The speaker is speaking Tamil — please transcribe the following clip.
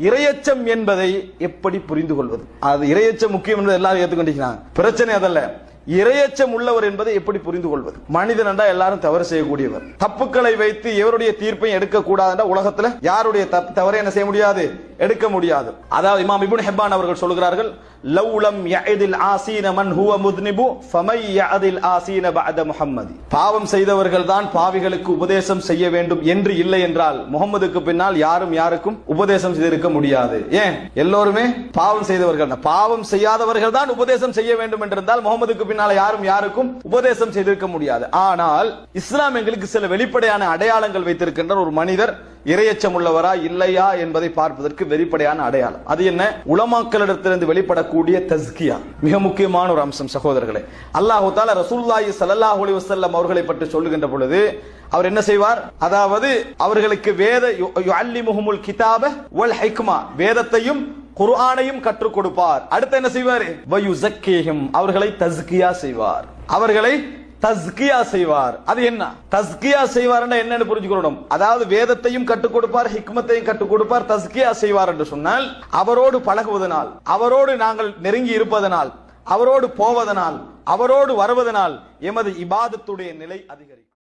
இரையச்சம் என்பதை எப்படி புரிந்து கொள்வது? அது இரையச்சம் முக்கியம் என்பதை எல்லாரும் ஏற்றுக்கொண்டிருக்கிறாங்க. பிரச்சனை அதல்ல. இரையச்சம் உள்ளவர் என்பதை எப்படி புரிந்து கொள்வது? மனிதன் என்றா எல்லாரும் தவறு செய்யக்கூடியவர். தப்புக்களை வைத்து எவருடைய தீர்ப்பை எடுக்க கூடாது. உலகத்துல யாருடைய தவறை என்ன செய்ய முடியாது? எடுக்க முடியாது. அதாவது இமாம் இப்னு ஹிப்பான் அவர்கள் சொல்கிறார்கள், லவ்லம் யஅதில் ஆசீன மன் ஹுவ முத்னிபு ஃபமை யஅதில் ஆசீன பஅத முஹம்மதி. பாவம் செய்தவர்கள் தான் பாவிகளுக்கு உபதேசம் செய்ய வேண்டும் என்று இல்லை என்றால் முகமதுக்கு பின்னால் யாரும் யாருக்கும் உபதேசம் செய்திருக்க முடியாது. ஏன்? எல்லோருமே பாவம் செய்தவர்கள். பாவம் செய்யாதவர்கள் தான் உபதேசம் செய்ய வேண்டும் என்றிருந்தால் முகமதுக்கு பின்னால யாரும் யாருக்கும் உபதேசம் செய்திருக்க முடியாது. ஆனால் இஸ்லாம் எங்களுக்கு சில வெளிப்படையான அடையாளங்கள் வைத்திருக்கின்ற ஒரு மனிதர் இரையச்சம் உள்ளவரா இல்லையா என்பதை பார்ப்பதற்கு வெளிப்படையான அடையாளம். அது என்ன? உலமாக்களிடத்திலிருந்து வெளிப்படக்கூடிய தஸ்கியா மிக முக்கியமான ஒரு அம்சம். சகோதரர்களே, அல்லாஹ் தஆலா ரசூலுல்லாஹி ஸல்லல்லாஹு அலைஹி வஸல்லம் அவர்களை பற்றி சொல்லுகின்ற பொழுது அவர் என்ன செய்வார்? அதாவது அவர்களுக்கு யுஅல்லிமுஹுமுல் கிதாப வல் ஹிக்மா, வேதத்தையும் குர்ஆனையும் கற்றுக் கொடுப்பார். அடுத்து என்ன செய்வார்? வயுஸக்கீஹிம், அவர்களை தஸ்கியா செய்வார். அவர்களை தஸ்கியா செய்வார். அது என்ன தஸ்கியா செய்வார் என்னன்னு புரிஞ்சுக்கணும். அதாவது வேதத்தையும் கற்றுக் கொடுப்பார், ஹிக்மத்தையும் கற்றுக் கொடுப்பார், தஸ்கியா செய்வார் என்று சொன்னால் அவரோடு பழகுவதனால், அவரோடு நாங்கள் நெருங்கி இருப்பதனால், அவரோடு போவதனால், அவரோடு வருவதனால் எமது இபாதத்துடைய நிலை அதிகரிக்கும்.